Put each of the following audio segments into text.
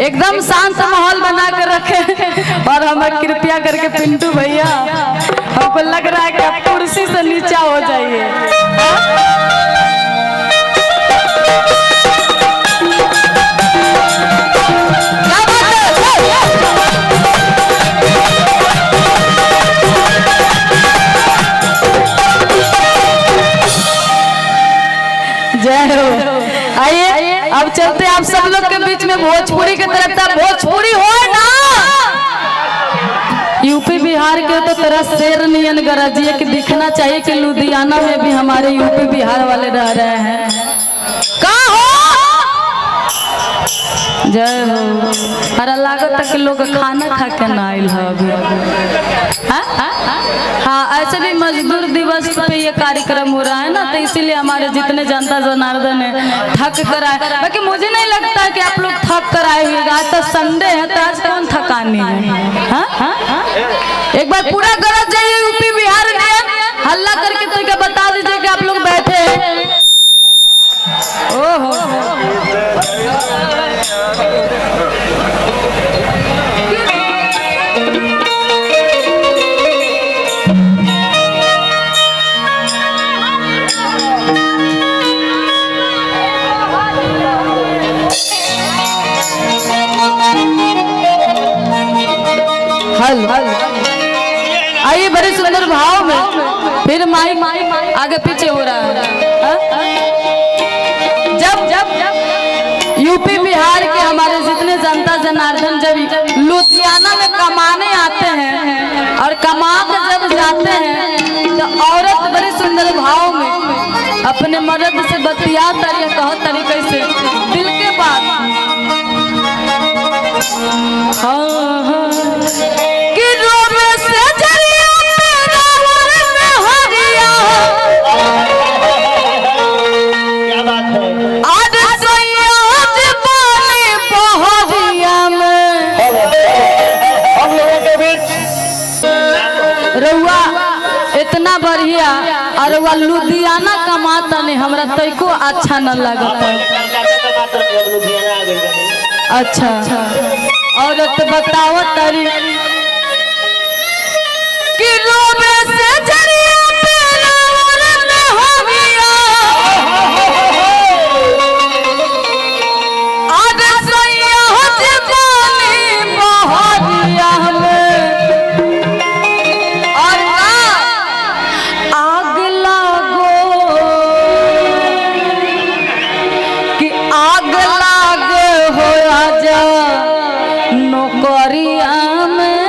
एकदम शांत माहौल बना कर रखे। और हमें कृपया करके पिंटू भैया, हमको लग रहा है कि आप कुर्सी से नीचा हो जाइए। जय हो। आइए अब चलते आप सब लोग के बीच में भोजपुरी की तरफ। था भोजपुरी हो ना, यूपी बिहार के तो तरह शेर नियन गरजिए कि दिखना चाहिए कि लुधियाना में भी हमारे यूपी बिहार वाले रह रहे हैं। कहाँ हो? जय हो। अरे लागत तक लोग खाना खा के ना आयल है अभी। हाँ, ऐसे भी मजदूर दिवस पे ये कार्यक्रम हो रहा है ना, तो इसीलिए हमारे जितने जनता जनार्दन है थक कर आए। बाकी मुझे नहीं लगता है कि आप लोग थक कर आए हुए। आज तो संडे है, तो आज कौन थकानी है? हाँ? एक बार पूरा गरज जाइए यूपी बिहार में, हल्ला करके तो क्या बता दीजिए कि आप लोग बैठे हैं। ओहो, आइए बड़े सुंदर भाव में। फिर माइक आगे पीछे हो रहा है। जब यूपी बिहार के हमारे जितने जनता जनार्दन जब लुधियाना में कमाने आते हैं और कमा के जब जाते हैं, तो औरत बड़े सुंदर भाव में अपने मर्द से बतिया तरी कहो तरीके से दिल के बात। इतना बढ़िया और वह लुधियाना कमाता नहीं, हमरा तैको अच्छा न लगता। अच्छा और तो बताओ तरी कि रोबे से जरिया पेला में हो गया आज सैया जवानी बहरिया में और आग लागो कि आग लागे हो आजा नौकरिया में,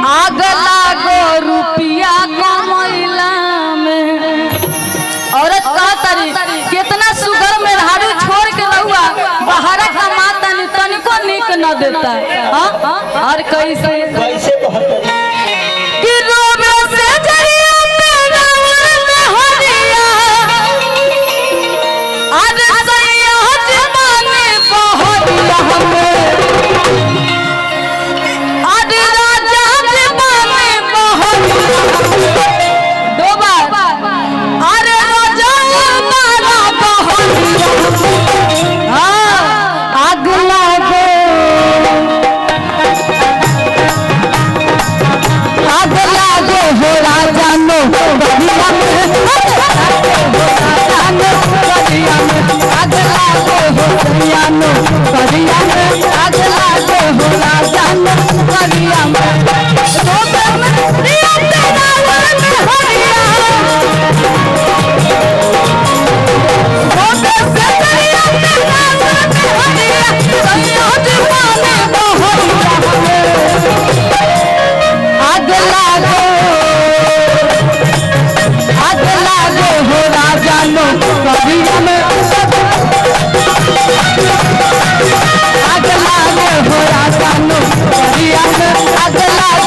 आग लागो रुपया कमैला में। औरत का तरी कितना सुगर में हारू छोड़ के रहुआ बाहर कमाता नहीं, तनिको निक न देता है। और कैसे कि रोबे से जरिया पेड़ा में हरिया आज सैया जवानी बहरिया हमें आज राजा जवानी बहरिया। दो बार अरे राजा मारा बहरिया। हाँ, आग लागो आग लागो हो राजा नो बलिया में, आग लागो हो बलिया नो बलिया में, आग लागो हो राजा नो बलिया में। प्रिया तेरा वन हरिया रोबे से जरिया तेरा वन हरिया सैया जवानी बहरिया हमें आग लागो हो राजा नो बलिया में, आग लागो हो राजा नो बलिया में, आग लागो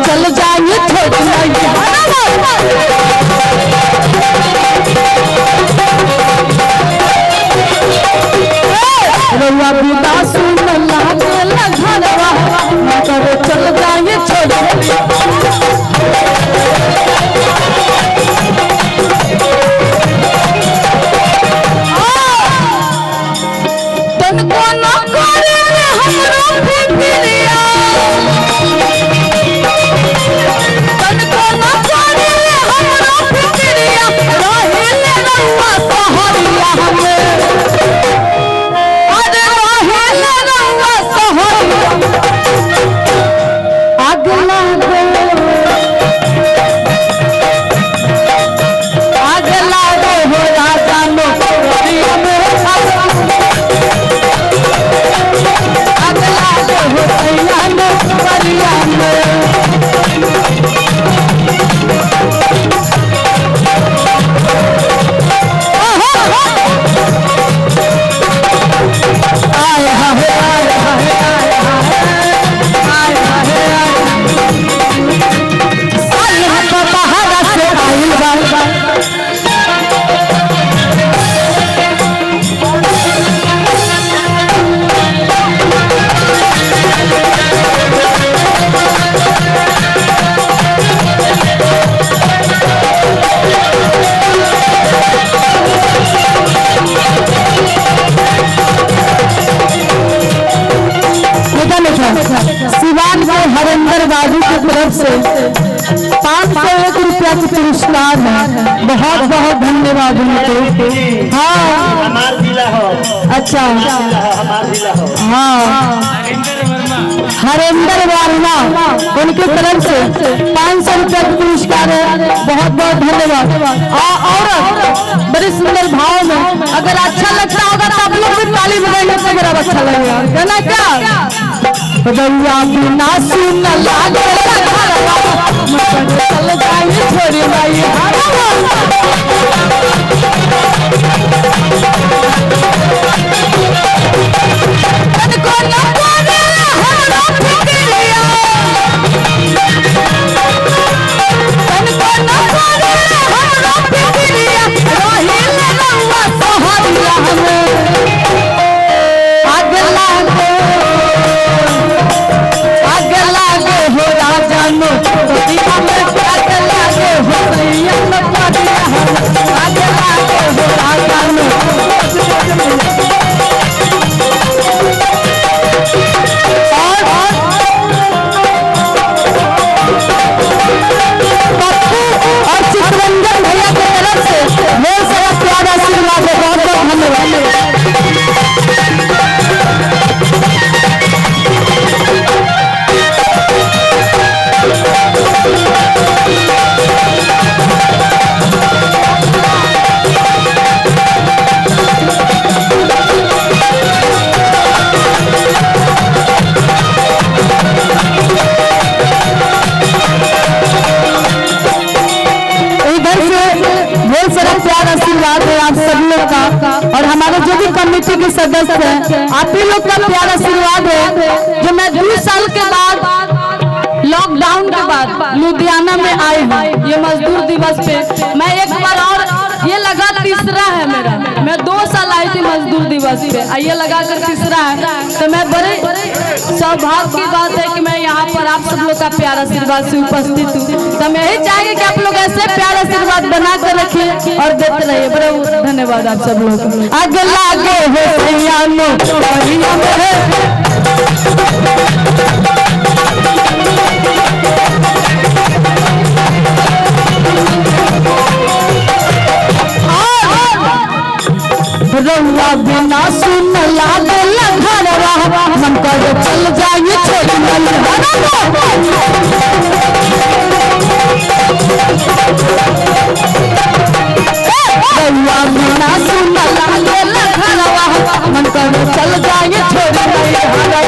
चल जाए छोड़ रउआ बिना सुन लागल घरवा मगर चल जाए छोड़ तनको न करे हमरो फिक्रिया तनको न करे हमरो फिक्रिया रहिले रउआ सहरिया हमें अरे रहिले रउआ सहरिया अगला गो हो राजा नो करिया में अगला गो हो सैया नो करिया में सिवान के हरेंद्र बाबू की तरफ से 501 रुपया की पुरस्कार है। बहुत बहुत धन्यवाद उनको। हाँ हमार जिला हो। अच्छा हमार जिला हो। हाँ हरेंद्र वर्मा उनकी तरफ से 500 रुपया का पुरस्कार है। बहुत बहुत धन्यवाद। और बड़े सुंदर भाव में अगर अच्छा लगता होगा तो आप लोग भी ताली बजाएंगे तो मेरा अच्छा लगेगा है ना क्या? रउआ बिना सुन लागल चल जाए छोड़ी भाई और हमारे जो भी कमेटी के सदस्य हैं आप ही लोग का प्यारा आशीर्वाद है। जो मैं 2 साल के बाद लॉकडाउन के बाद लुधियाना में आई हूँ ये मजदूर दिवस पे। मैं एक बार और ये लगा तीसरा है मेरा। मैं 2 साल आई थी मजदूर दिवस पे, ये लगा कर तीसरा है। तो मैं बड़े सौभाग्य की बात है कि मैं यहाँ पर आप सब लोग का प्यारा आशीर्वाद से उपस्थित हूँ। तो मैं यही चाहेंगे कि आप लोग ऐसे प्यारा आशीर्वाद बना कर रखिए और देते रहिए। बड़ा धन्यवाद आप सब लोग। आगे लागे हो रउआ बिना सुन लागल घरवा मन कर चल जाए छोड़ रउआ बिना सुन लागल घरवा मन कर चल जाए छोड़ हमारा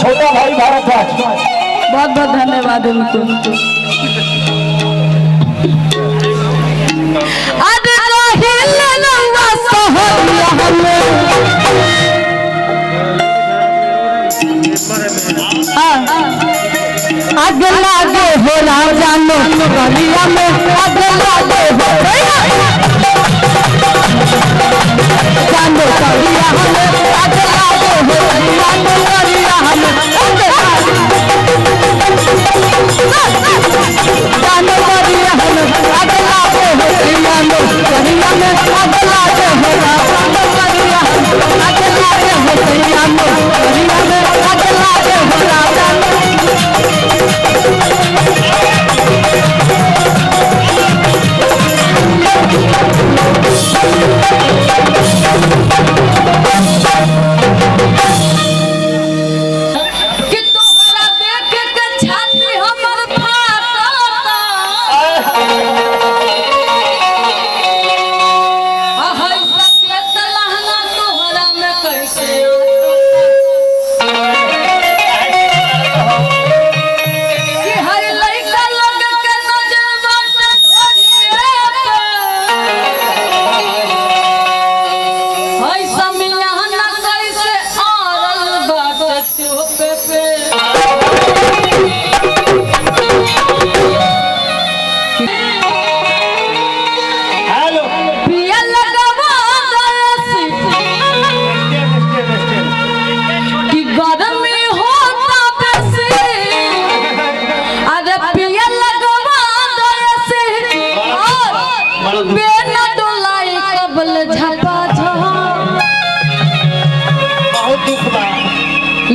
छोटा भाई भारद्वाज। बहुत बहुत धन्यवाद उनको। आग लागे हो राजा में गलिया में आग लागे हो जानो गलिया में आग लागे हो गलिया में गलिया में जानो गलिया में आग लागे हो गलिया में गलिया में आग लागे हो राजा में गलिया में आग लागे हो गलिया में गलिया में आग लागे हो राजा में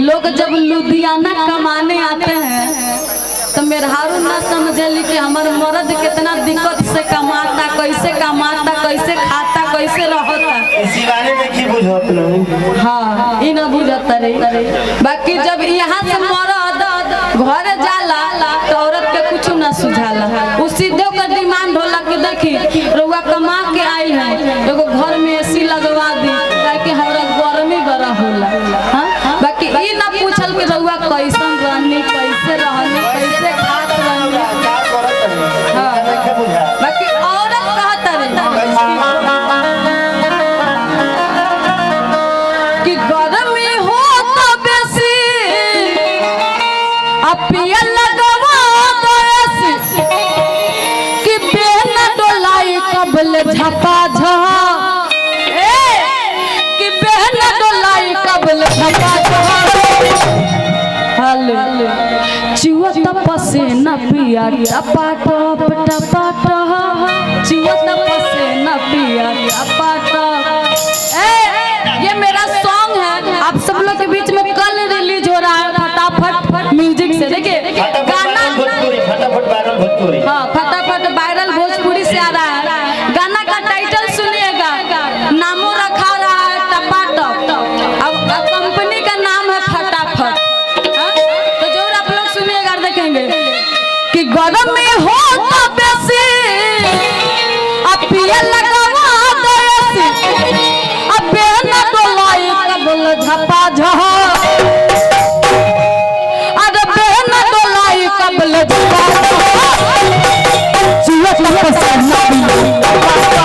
लोग जब लुधियाना कमाने आते हैं तो मेहरारू ना समझली कि हमार मर्द कितना दिक्कत से कमाता, कैसे खाता, कैसे रहता। इसी बारे में की बुझत नहीं। हाँ, ई ना बुझता रे। बाकी जब यहाँ से मर्द घरे जाला तो औरत के कुछ ना सुझाला। उ सीधे का डिमांड होला कि देखी रउआ कमा के आई है, एगो घर में एसी लगवा दी ताकि हमरा गर्मी बड़ा होला। हाँ, बाकी ई ना पूछल कि रउआ कैसन रहनी, कैसे रहनी, कैसे खात रहनी। हाँ, बाकी औरत कहत रे कि गर्मी हो तो बेसी पिया लगवा दो ऐसी कि बेन डोलाई कबल झपा झा कि बेन डोलाई कबल झपा झा हाल चुआ तपसे न पिया टपा टप टपा टप चुआ तपसे न पिया टपा टप। ये मेरा सॉन्ग है, आप सब लोग के बीच में कल रिलीज हो रहा है फटाफट म्यूजिक से। देखिए गाना फटाफट वायरल भोजपुरी। हाँ, फटाफट वायरल भोजपुरी से आ रहा है। गाना का टाइटल सुनिएगा, नामो रखा रहा है टपाटप, अब कंपनी का नाम है फटाफट। तो जरूर आप लोग सुनिएगा, देखेंगे कि गरम में हो तो बेसी अब पिया लगवा दो ऐसी अब बेन डोलाई कबल झपा झा अरे बेन डोलाई कबल झपा चुआ तपसे न पिया झपा झा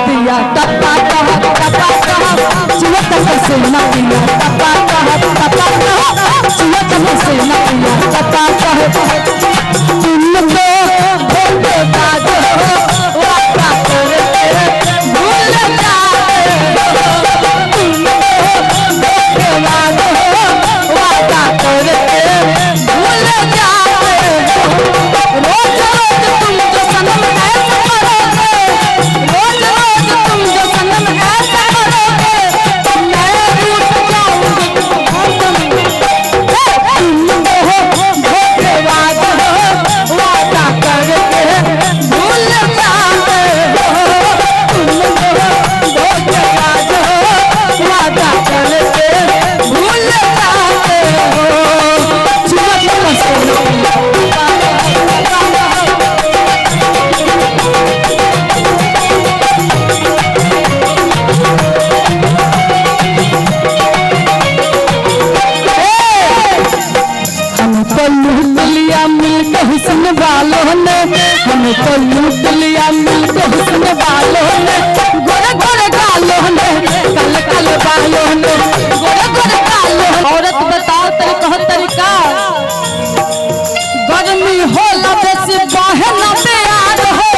दिया टपा टप टपा टप चुआ तपसे न पिया टपा टप टपा टप चुआ तपसे न पिया टपा टप तुमको भूल जाओ वादा करके भूल जाओ वादा करके भूल जाओ रोज तुम जो सनम ऐसा करोगे, रोज तुम जो सनम ऐसा करोगे तो मैं रूठ जाऊंगी। तुम हो बिल्लिया मिलके हुस्न बालों ने गोरे गोरे गालों ने कल कल बालों ने गोरे गोरे गालों। औरत बताओ तरीका गर्मी हो बेसी बाहे न प्यार हो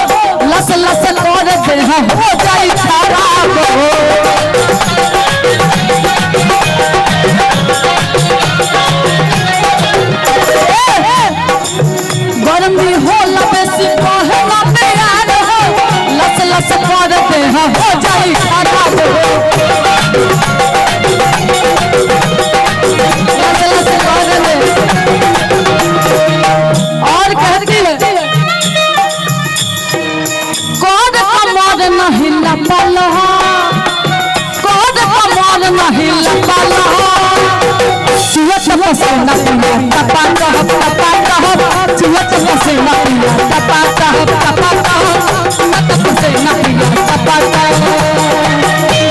लस लस कर दे हो जाई खराब हो। गर्मी हो बेसी बाहे न प्यार हो लस लस कर दे हो जाई खराब हो। लस लस कर दे और कहती है कोद कमर नहीं लपल हो कोद कमर नहीं लपल हो चुवत पसीना पिया तपा कहब चुवत पसीना पिया तपा कहब चुवत पसीना पिया तपा कहब।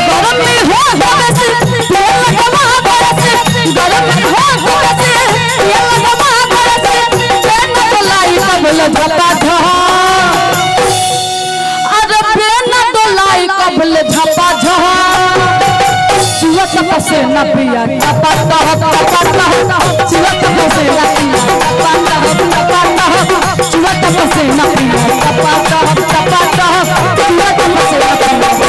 गरम में हो बेसी तेल लगा बेसी गरम में हो बेसी तेल लगा बेसी पेन तो लाई कबल झपा झ अरे पेन तो लाई कबल झपा झ चुवत पसीना पिया तपा कहब चुवत पसीना पिया तपा कहब चुवत पसीना पिया तपा कहब चुवत पसीना पिया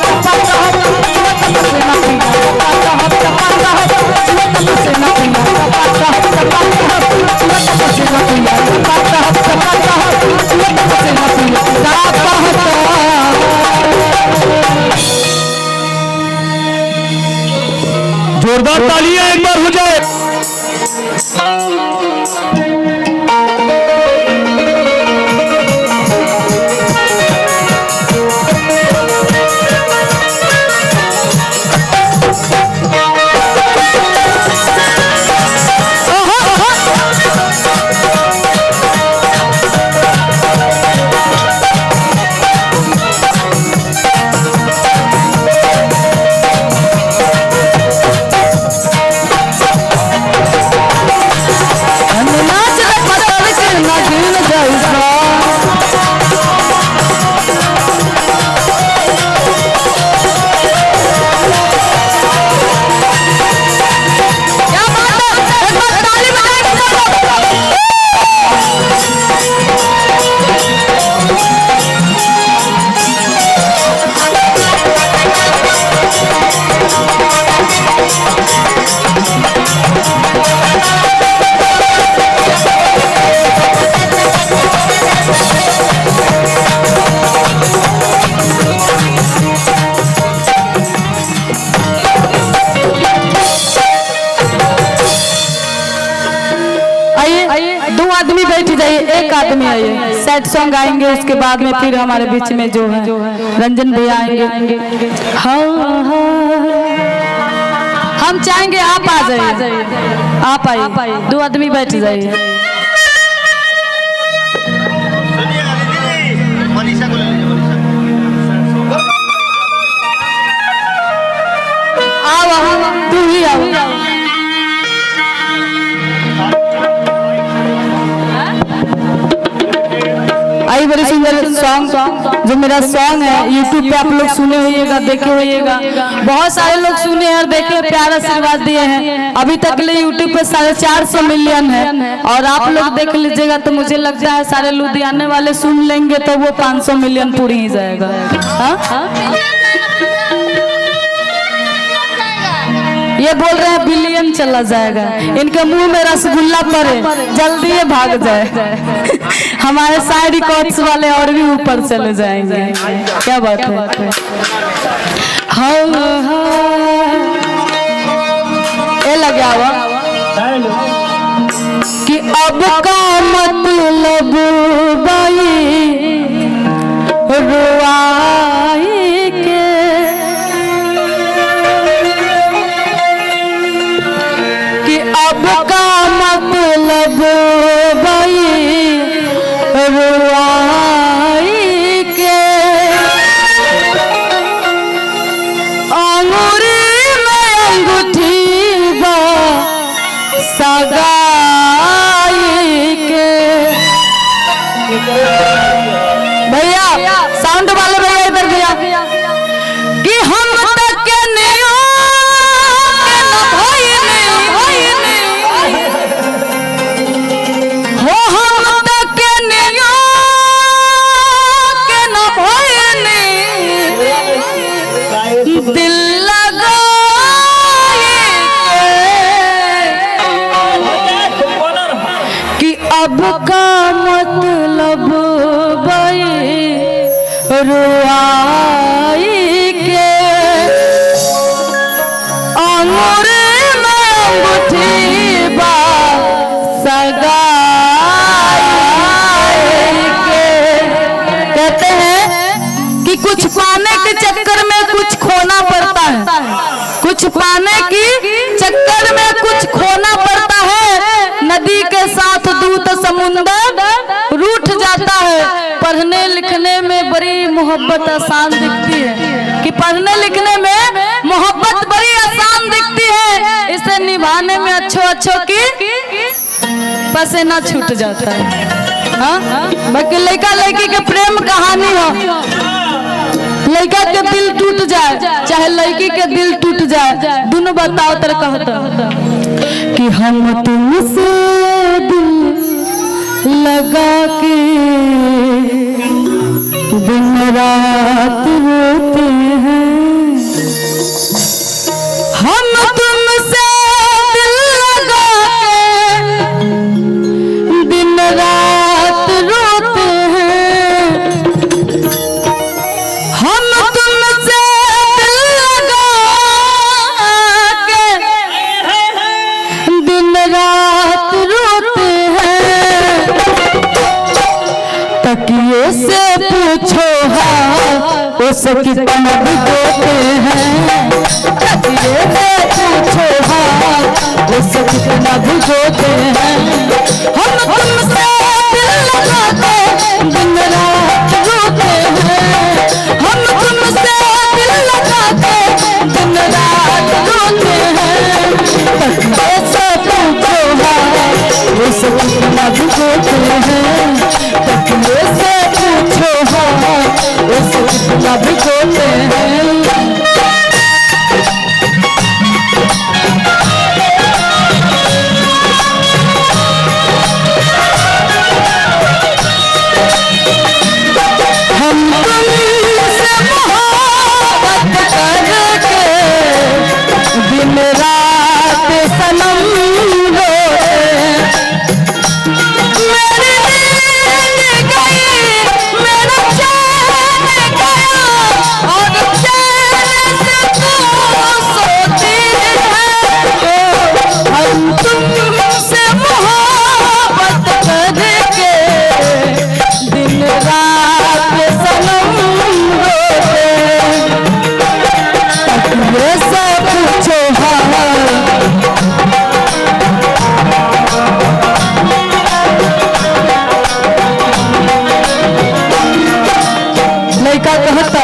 तपा कहब चुवत पसीना पिया तपा कहब चुवत पसीना पिया तपा कहब चुवत पसीना पिया तपा कहब चुवत पसीना पिया तपा कहब। जोरदार तालियां एक बार हो जाए। आदमी बैठ जाइए, एक आदमी आइए, सैड सॉन्ग आएंगे, उसके बाद में फिर हमारे बीच में जो है रंजन भैया आएंगे। हाँ हम चाहेंगे आप आ जाइए, आप आइए, दो आदमी बैठ जाइए। आओ तू ही आओ। आई बड़ी सुंदर सॉन्ग जो मेरा सॉन्ग है, YouTube पे आप लोग सुने होइएगा, देखे होइएगा, बहुत सारे लोग सुने और देखे, प्यार आशीर्वाद दिए हैं। अभी तक ले YouTube पे 450 मिलियन है, और आप लोग देख लीजिएगा तो मुझे लगता है सारे लुधियाने वाले सुन लेंगे तो वो 500 मिलियन पूरी ही जाएगा। ये बोल रहे हैं बिलियन चला जाएगा, इनके मुंह में रसगुल्ला पड़े जल्दी ये भाग जाए। हमारे साइड रिकॉर्ड्स वाले और भी ऊपर चले जाएंगे। क्या बात है। हाँ ये लग गया कि अब का मतलब बाई रुआई के, कि अब का मतलब बाई रुआई के, अंगूरी में अंगूठी बा सगाई के, दिल लगाए कि अब का मतलब बई रुआई के अंगूर में अंगूठी बा कहते हैं कि कुछ पाने के चक्कर में कुछ खोना पड़ता है, कुछ पाने की चक्कर में कुछ खोना पड़ता है। नदी के साथ दूत समुंदर रूठ जाता है। पढ़ने लिखने में बड़ी मोहब्बत आसान दिखती है कि पढ़ने लिखने में मोहब्बत बड़ी आसान दिखती है, इसे निभाने में अच्छो की पसीना छूट जाता है। हाँ, बाकी लड़का लड़की के प्रेम कहानी हो, लड़का के दिल टूट जाए चाहे लड़की के दिल टूट जाए, दोनों बताओ तर कहता कि हम तुमसे दिल लगा के दिन रात रोते हैं, हम तुमसे दिल लगा के दिन रात रोते हैं, हम तुमसे दिल लगा के दिन रात रोते हैं, तकिए से पूछो उस कितना भिगोते हैं, तकिए से पूछो उस कितना भिगोते हैं, हम तुमसे दिल लगा के दिन रात रोते हैं, हम तुमसे दिल लगा के दिन रात रोते हैं, तकिए से पूछो उस कितना भिगोते हैं, तकिए से पूछो उस कितना भिगोते हैं। दिन रात सनम रोए, मेरी नींद गई, मेरा चैन गया, और चैन से तू सोती है, हम तुमसे मोहब्बत करके दिन रात सनम रोए, ये सब पूछो लड़का कहता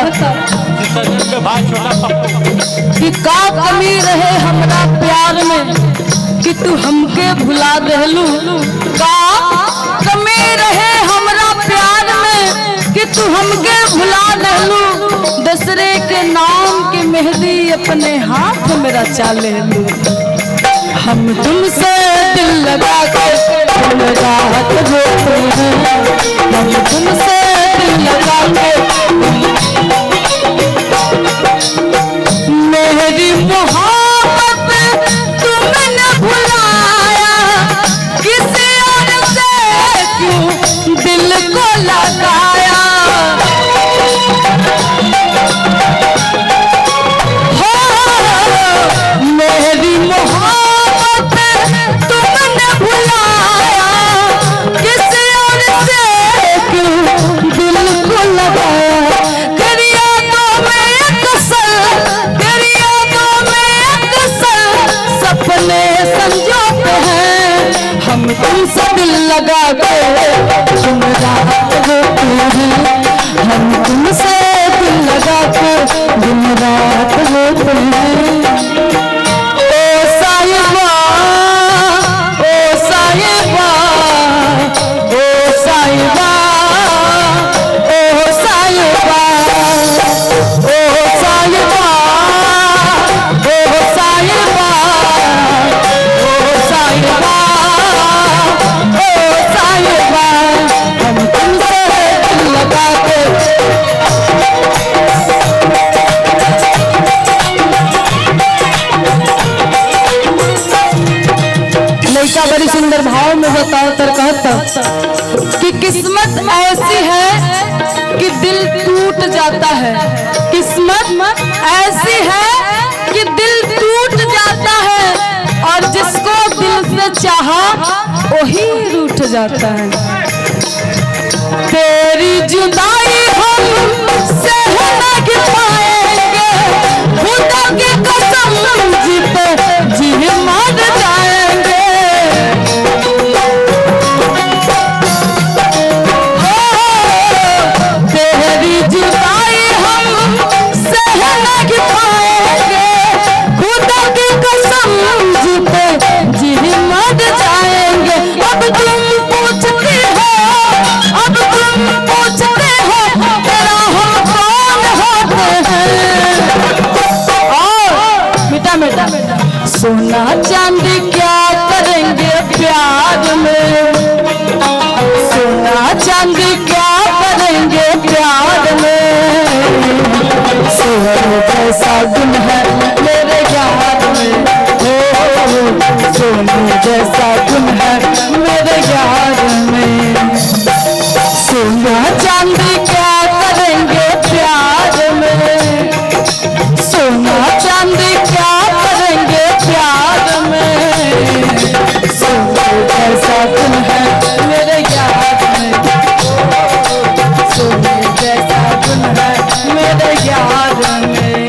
कि का कमी रहे हमरा प्यार में कि तू हमके भुला देलू, का कमी रहे हमरा प्यार में कि तू हमके भुला देलू, दूसरे के नाम की मेहंदी अपने हाथ में रचा लेलू, हम तुमसे दिल लगा के दिन रात रोते हैं, हम तुमसे दिल लगा के मेरी मोहब्बत तुमने भुलाया, किसी और से क्यों दिल को लगाया, मेरी मोहब्बत तुमने भुलाया, किसी और से क्यों दिल को लगाया, तेरी यादों में एक सर, तेरी यादों में एक सर सपने संजोते हैं, हम तुमसे दिल लगा के दिन रात रोते हैं, हम तुमसे दिल लगा के दिन रात रोते हैं। ओ साहिबा, ओ साहिबा, ओ साहिबा, ओ साहिबा, ओ साहिबा, ओ साहिबा, ओ साहिबा, ओ साहिबा, हम तुमसे दिल लगा के जाता है, किस्मत ऐसी है कि दिल टूट जाता है और जिसको दिल से चाहा वही रूठ जाता है। तेरी जुदाई हम सह नहीं पाएंगे, खुदा की कसम जीते जी मर जाएंगे। तेरी जुदाई हम सह नहीं पाएंगे, खुदा की कसम जीते जी मर जाएंगे। अब तुम पूछते हो, अब तुम पूछते हो तेरा हम कौन होते हैं। और मीठा सोना चांदी क्या करेंगे प्यार में, सोना चांदी क्या करेंगे प्यार में। सोने जैसा गुण है मेरे यार में, हो सोने जैसा गुण है मेरे यार में। सोना चांदी क्या करेंगे प्यार में, सोना चांदी क्या करेंगे प्यार में। सोने जैसा गुण है मेरे यार में, सोने जैसा गुण है मेरे यार में।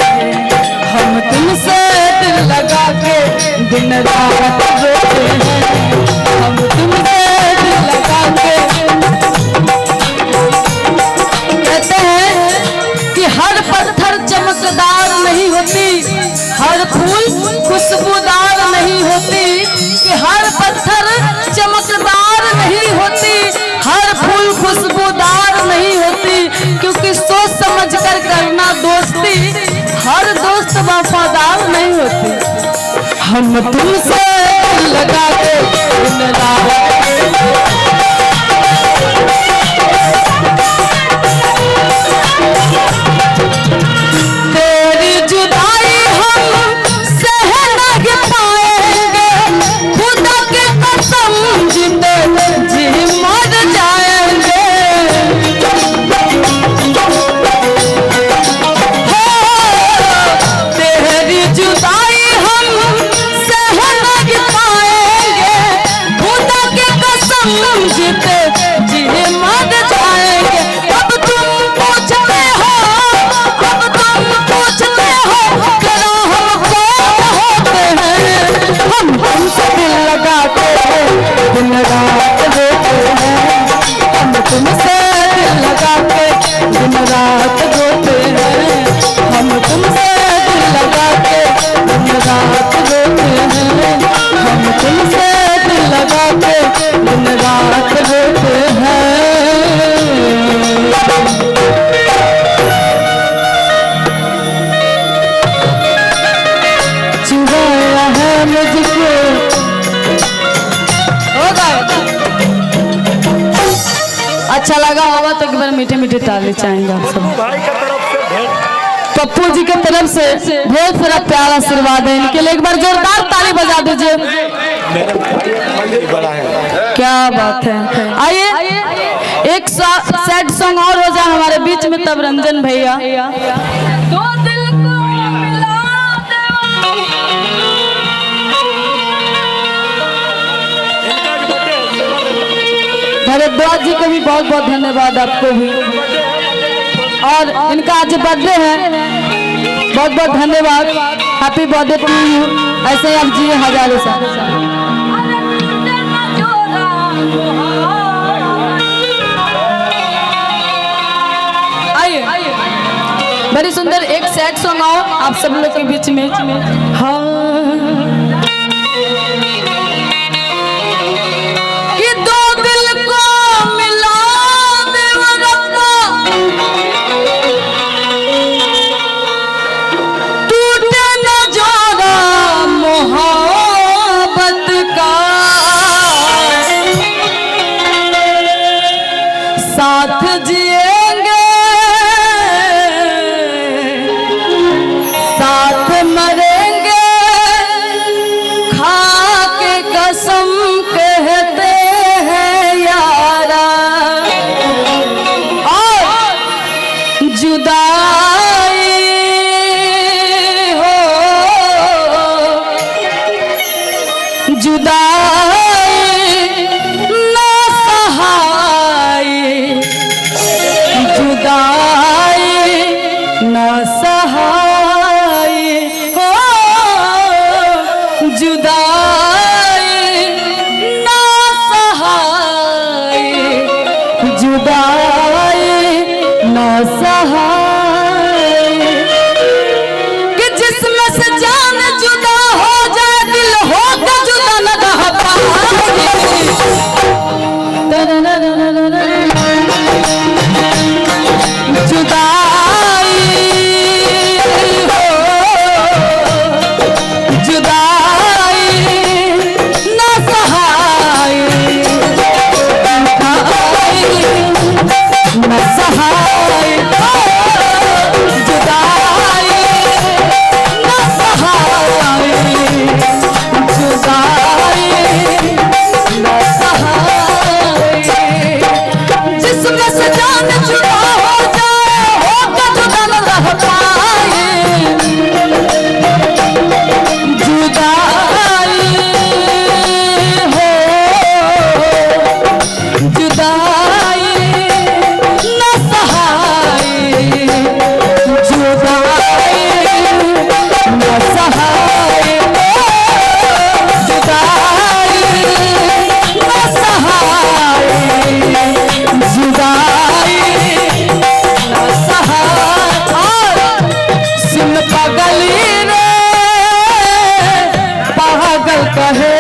हम तुमसे दिल लगा के दिन रात रोते हैं, हम तुमसे दिल लगा के। कहते हैं कि हर पत्थर चमकदार नहीं होती, हर फूल खुशबूदार नहीं होती, कि हर पत्थर चमकदार नहीं होती, हर फूल खुशबूदार नहीं होती। क्योंकि सोच समझ कर करना दोस्ती, हर दोस्त वफादार नहीं होती। हम तुमसे लगा के दिन रात तेरी जुदाई हम सह नहीं पाएंगे, खुदा की कसम जीते जी मर जाएंगे। तेरी जुदाई हम सह नहीं पाएंगे, खुदा की कसम जीते जी मर जाएंगे। अब तुम पूछते हो, अब तुम पूछते हो तेरा हम कौन होते हैं। हम तुमसे दिल लगाते हैं दिन रात रोते हैं, हम तुमसे दिल लगा के दिन रात रोते हैं, हम तुमसे दिल लगा के दिन रात रोते हैं, हम तुमसे दिल लगा के दिन रात रोते हैं। चुराया है मुझको, होगा अच्छा लगा होगा तो एक बार मीठे मीठे ताली चाहेंगे आप सब। पप्पू जी की तरफ से बहुत सारा प्यारा आशीर्वाद है, इनके लिए एक बार जोरदार ताली बजा दीजिए। क्या बात है। आइए एक सैड सॉन्ग और हो जाए हमारे बीच में, तब रंजन भैया। दो दिल को मिला भरद्वाज जी को भी बहुत बहुत धन्यवाद, आपको भी। और इनका आज बर्थडे है, बहुत बहुत धन्यवाद, हैप्पी बर्थडे टू यू। ऐसे ही आप जिए हजारों साल। आइए बड़ी सुंदर एक सैड सॉन्ग आओ आप सब लोग के बीच में। हाँ कि दो दिल को मिला दे रब्बा, टूटे न जोड़ा मोहब्बत का, साथ जिएंगे साथ मरेंगे सहाय कि जिसमें से जान जुदा हो जाए दिल हो के जुदा न रह पाए जुदाई हो जुदाई न सहाय न सहाय जुदाई न सहाय जुदाई न सहाय जिसमें से जान जुदा हो जाए होगा जुदा न रह पाए जुदाई हो जुदाई न सहाय जुदाई न सहाय जुदाई न सहाय जुदाई न सहाय और सुन पगली रे पागल कहे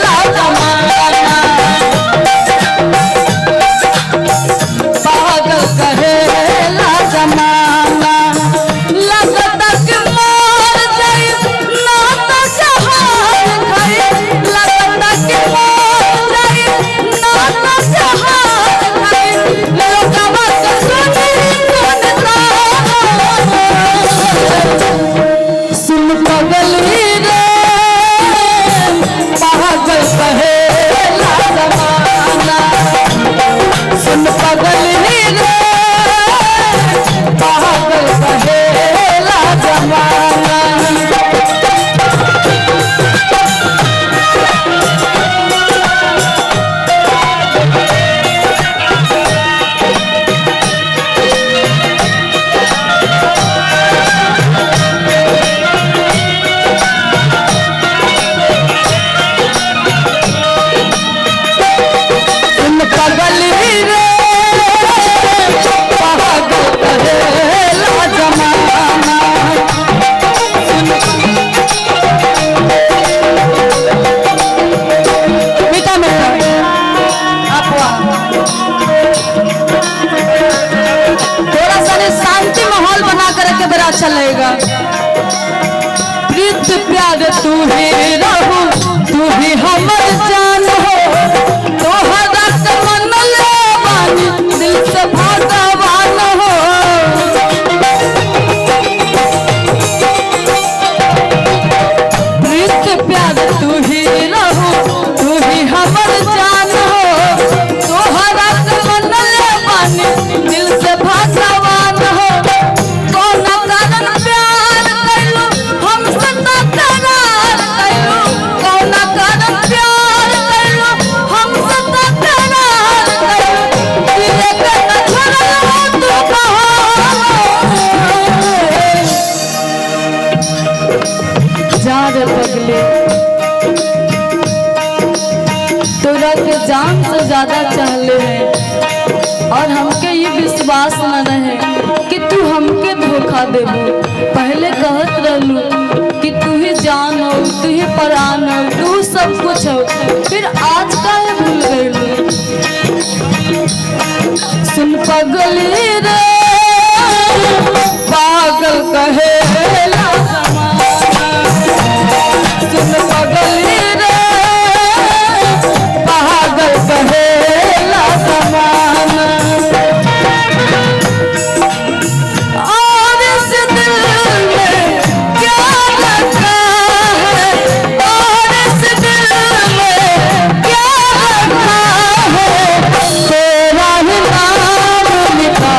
ला जमाना पागल कहे ला जमाना लगता कि मर जाई ना तो जहान खाई लगता कि मर जाई ना तो जहान खाई लोगवा के सुन पगली रे पागल कहे ला जमाना सुन पगली रे पागल कहे ला जमाना सुन पगली रे पागल कहे ला जमाना मीठा मीठा आपवा थोड़ा सा ने शांति माहौल बना कर के बड़ा अच्छा लगेगा प्रीत प्यार तू ही रहू तू ही हमर जान हो तोहरा के मन ले बानी दिल से भगवान हो प्रीत प्यार तू ही रहू तू ही हमर जान हो तोहरा के मन ले बानी दिल से भगवान हो कौन कारण प्यार कैलू हमसे तो करार कैलू कौन कारण प्यार कैलू हमसे तो करार कैलू दिले के न छोड़लू तू कहो जा रे पगले तोरा के जान से ज्यादा चाहले हैं और हमके ये विश्वास न रहे कि तू हमके धोखा देबू पहले कहत रहलू कि तू ही जान हो तू ही प्राण हो तू सब कुछ हो फिर आज काहे भूल गइलू सुन पगली रे पागल कहे ला जमाना सुन पगली रे पागल कहे ला जमाना और इस दिल में क्या रखा है और इस दिल में क्या रखा है तेरा ही नाम लिखा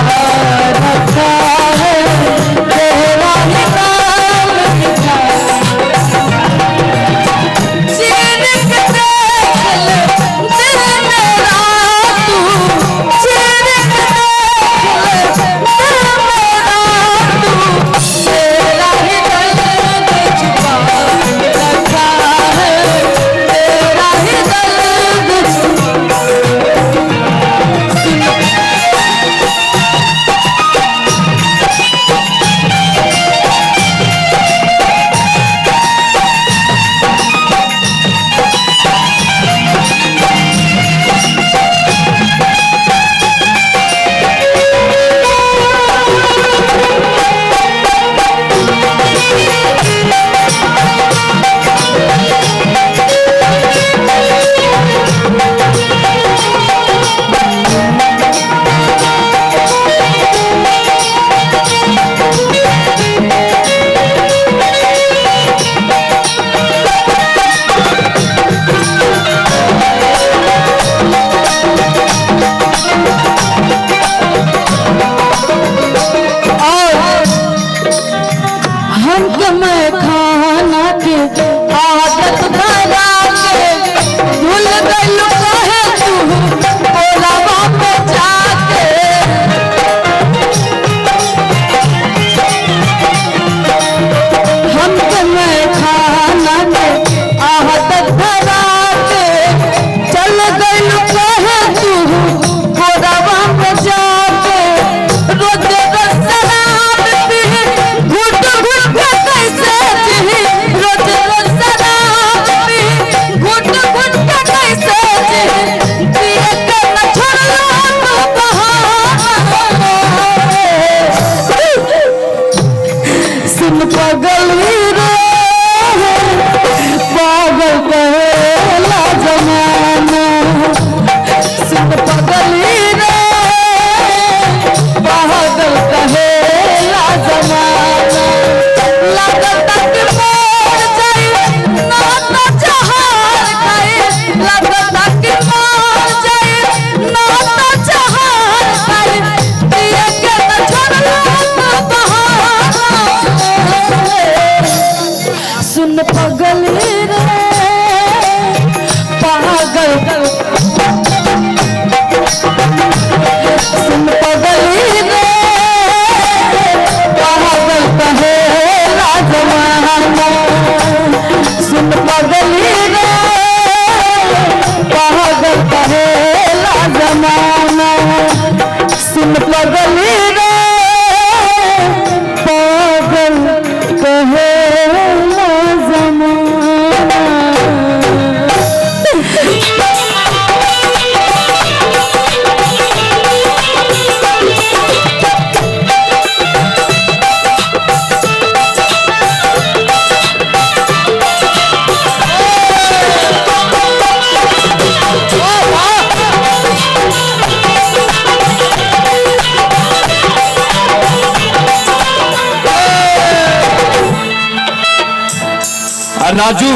राजू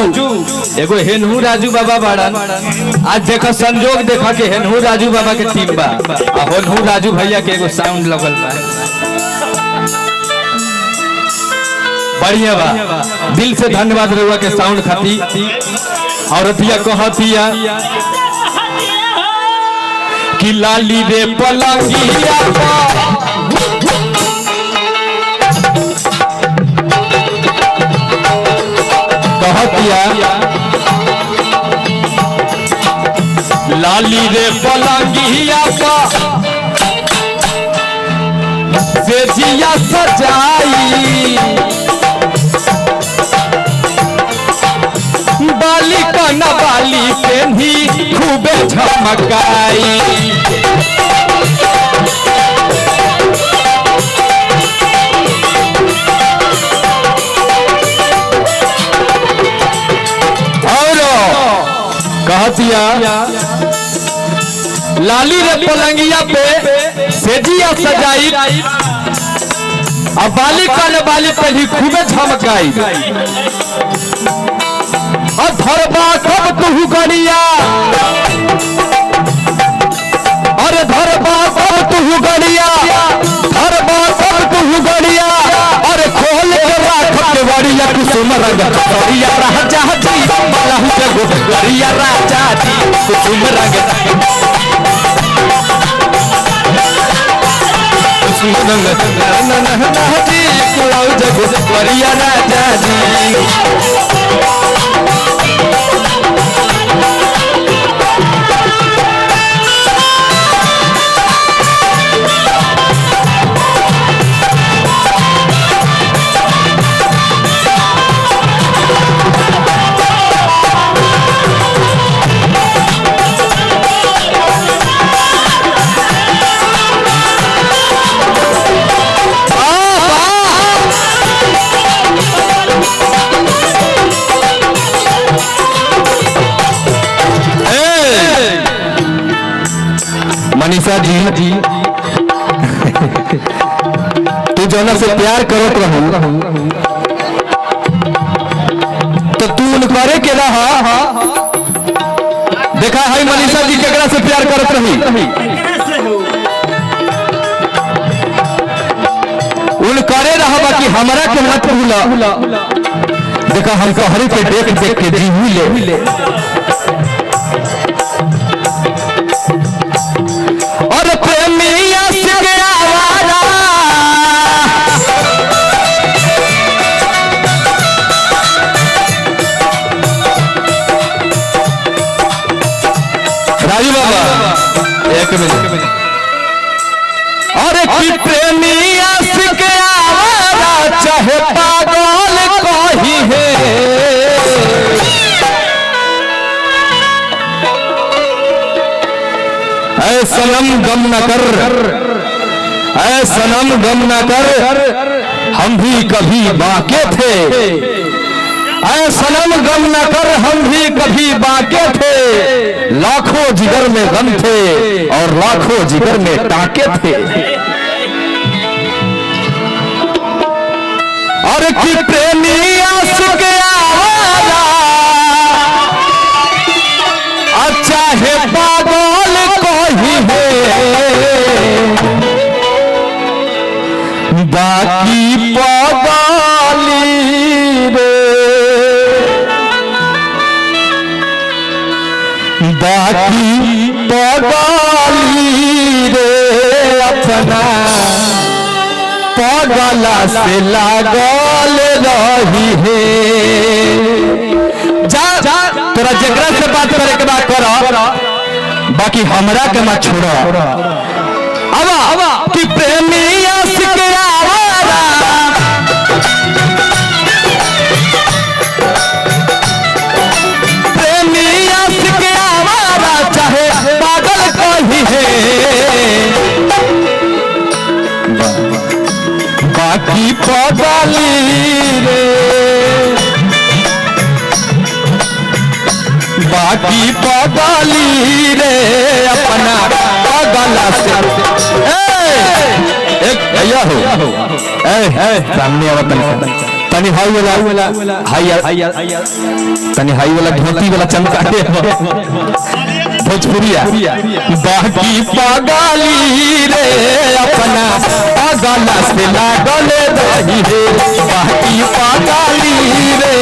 एगो हेनहू राजू बाबा बाड़न। आज देखो संजोग देखा के हेनहू राजू बाबा के टीम बा आ हेनहू राजू भैया के एगो साउंड लगल बा। बढ़िया बा, दिल से धन्यवाद रहुआ के साउंड खाती। औरतिया कहतिया कि लाली रे पलंगिया कहतिया लाली रे पलंगिया से जिया सजाई बाली कना बाली पेन्ही खूबे झमकाई। और कहतिया लाली रे पलंगिया पे सेजिया सजाई अब बाली कना बाली पेन्ही खूबे झमकाई। धरबा सब तू गड़िया अरे धरबा सब तू गड़िया धरबा सब तू गड़िया अरे खोल के राख के बड़िया कुसुम रंग बढ़िया राजा जी लहू जगो बढ़िया राजा जी कुसुम रंग कुसुम रंग जी लहू जगो बढ़िया राजा जी। मनीषा जी तू जना से प्यार करत रहू तो तू उनकरे के रहा। देखा है मनीषा जी केकरा से प्यार करत रही उनकरे रहा बाकी हमरा के मत भूला। देखा हम तो हरी के देख देख के जी ले और प्रेमिया से आवारा राजू बाबा एक मिनट अरे कि प्रेमिया से आवारा चाहे पागल कही है ऐ सनम गम न कर ऐ सनम गम न कर हम भी कभी बाके थे ऐ सनम गम न कर हम भी कभी बाके थे लाखों जिगर में गम थे और लाखों जिगर में टाके थे। और कि प्रेमी आशिक आवारा अच्छा है पागल कोई है बाकी पागली रे बाकी पागली रे अपना पागला से लागल रही है। जा तोरा जगरा से बात करे के बात करो बाकी हमरा के मत छोड़ो। अब कि प्रेमी आशिक आवारा प्रेमी आशिक आवारा चाहे पागल कोई है बाकी पागली रे बाकी पागली रे अपना पागला से एक भैया हो सामने आवत तनी हाई वाला तनी हाई वाला धोती वाला चमका दे भोजपुरिया। बाकी पागली रे अपना पागला से लागल रही रे, बाकी पागली रे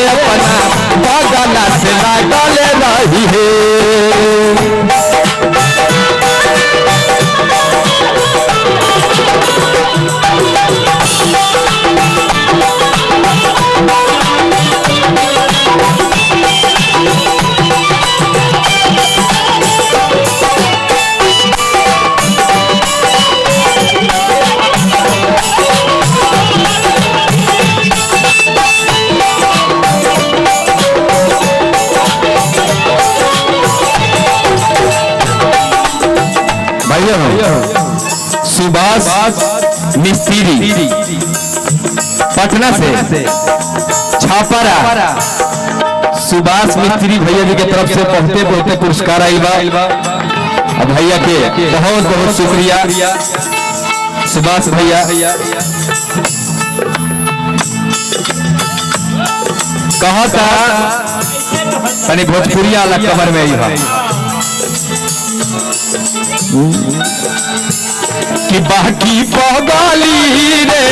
अपना पागला से लागल रही है। सुभाष मिस्त्री पटना से छापरा, सुभाष मिस्त्री भैया जी के तरफ से पहुंचते पहुंचते पुरस्कार आई बा। भैया के बहुत बहुत शुक्रिया सुभाष भैया। कहा था तनी भोजपुरिया अलग कमर में ही कि बाकी पागली रे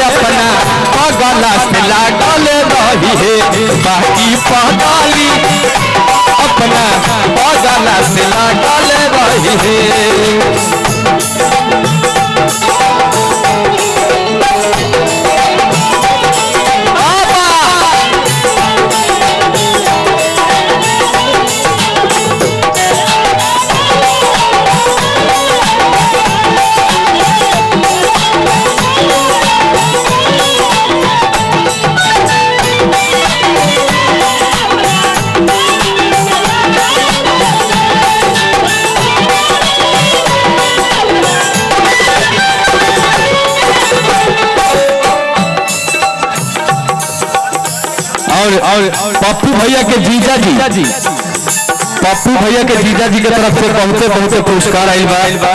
अपना पागला से लागल रही है, बाकी पागली अपना पागला से लागल रही है। और पप्पू भैया के जीजा जी, पप्पू भैया के जीजा जी के तरफ से पहुंचे पहुंचे पुरस्कार आइल बा।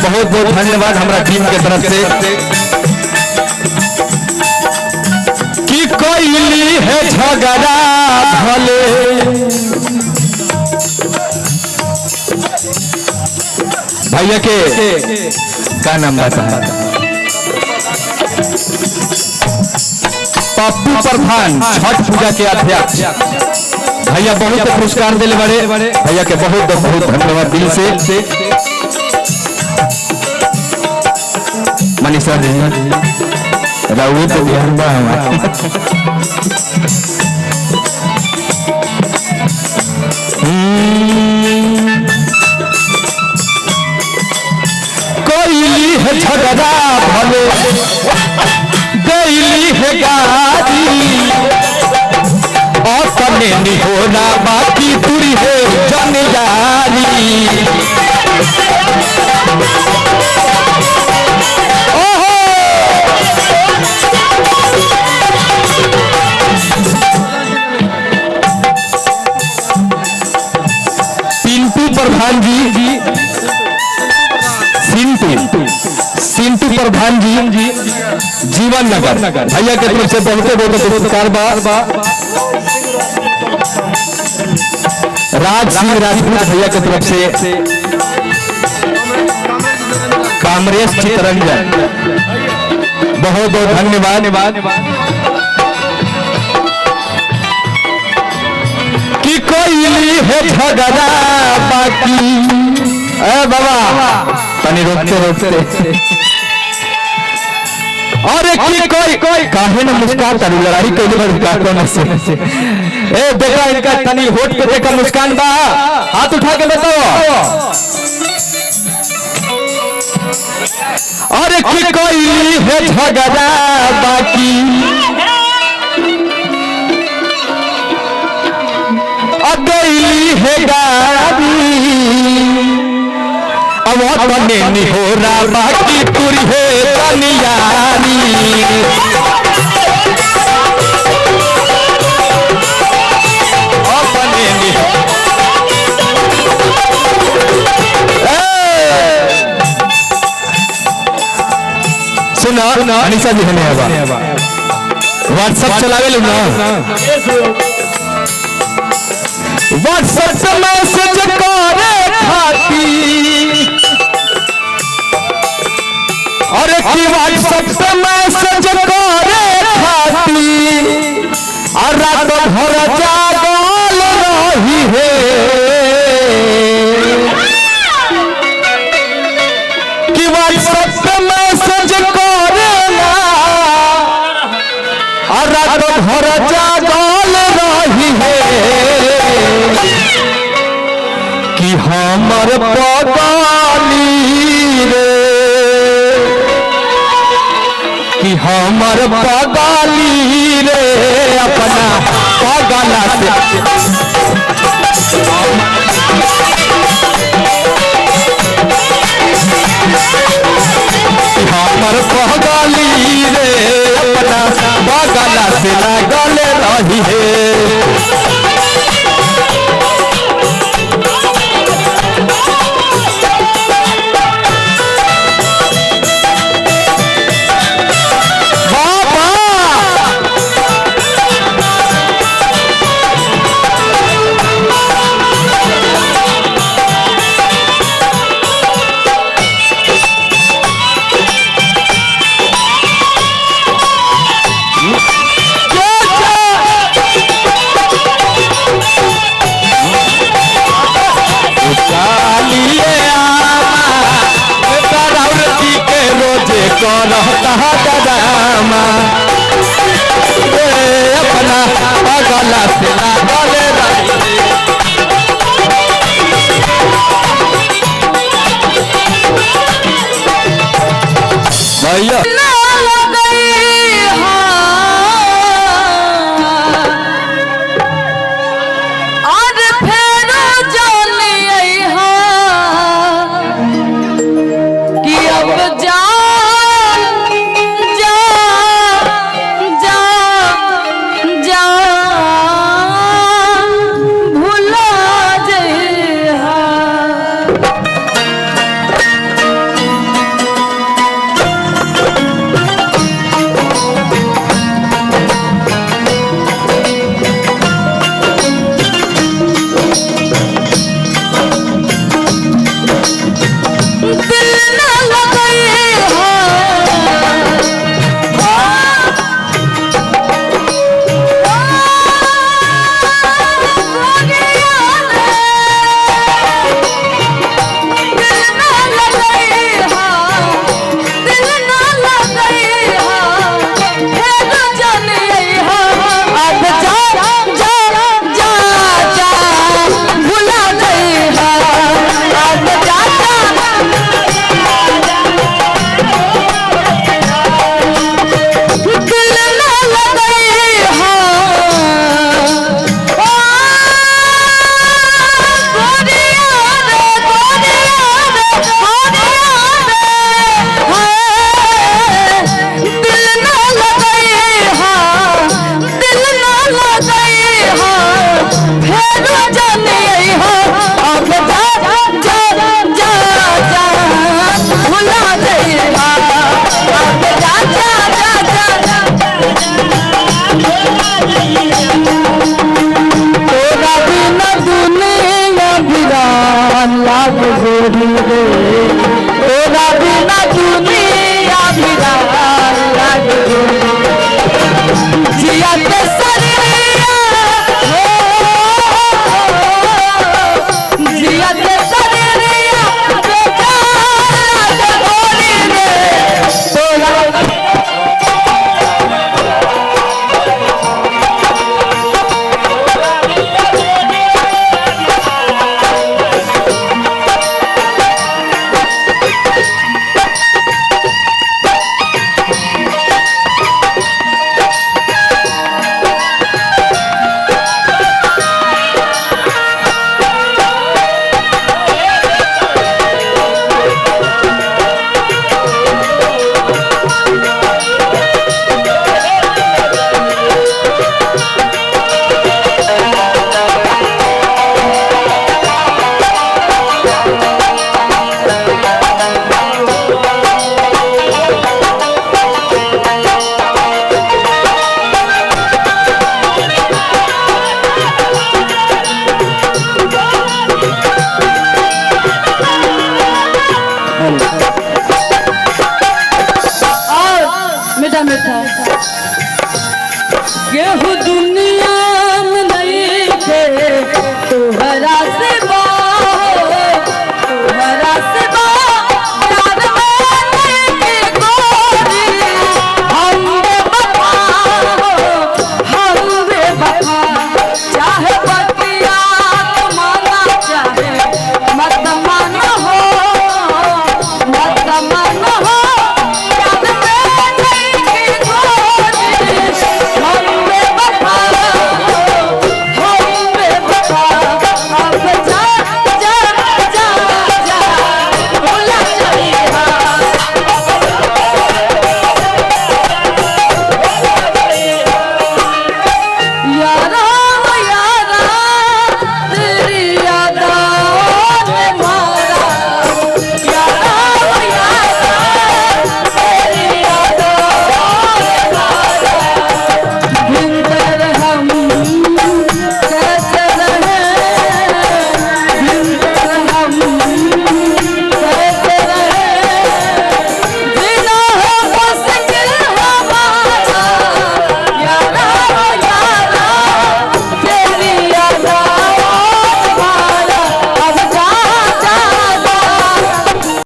बहुत बहुत धन्यवाद हमारा टीम के तरफ से कि कोयली है झगड़ा भले भैया के क्या नाम बता पप्पू प्रधान छठ पूजा के अध्यक्ष भैया बहुत पुरस्कार दिले बड़े भैया के बहुत बहुत धन्यवाद दिल से। मनीषा जी राउत तो ध्यान बा कोयली है झगड़ा भले गईली है गाड़ी और कने निहोना बाकी तुरी है जन जारी। ओहो पिंटू प्रधान जी, सिंटू प्रधान जी जीवन नगर भैया के तरफ से बहुत बहुत पुरस्कार बा। राज सिंह राजपूत भैया के तरफ से कामरेश चितरंजन बहुत बहुत धन्यवाद। कि कोयली है झगड़ा बाकी बाबा तनी रोकते और कोई काहे ना मुस्कान तारू लड़ाई कोई बड़ से ए देखा इनका तनी होठ पे देखा मुस्कान बा, हाथ उठा के बताओ। और कोई है झगड़ा बाकी अगली है गाड़ी अब बने हो रहा बाकी पूरी है कनियारी। सुना अनिशा जी हने आवा व्हाट्सएप चलावे लो ना व्हाट्सएप से मैसेज करे खाती अरे की व्हाट्सएप से मैसेज करे खाती और रात भर जागल रही है कि व्हाट्सएप पे मैसेज करेला और रात भर जागल रही है कि हमर पगाली रे कि हमर पगाली रे अपना पगला से हमर पगाली रे अपना पगला से लागल रही है डरामा अपना पगला से लागल भैया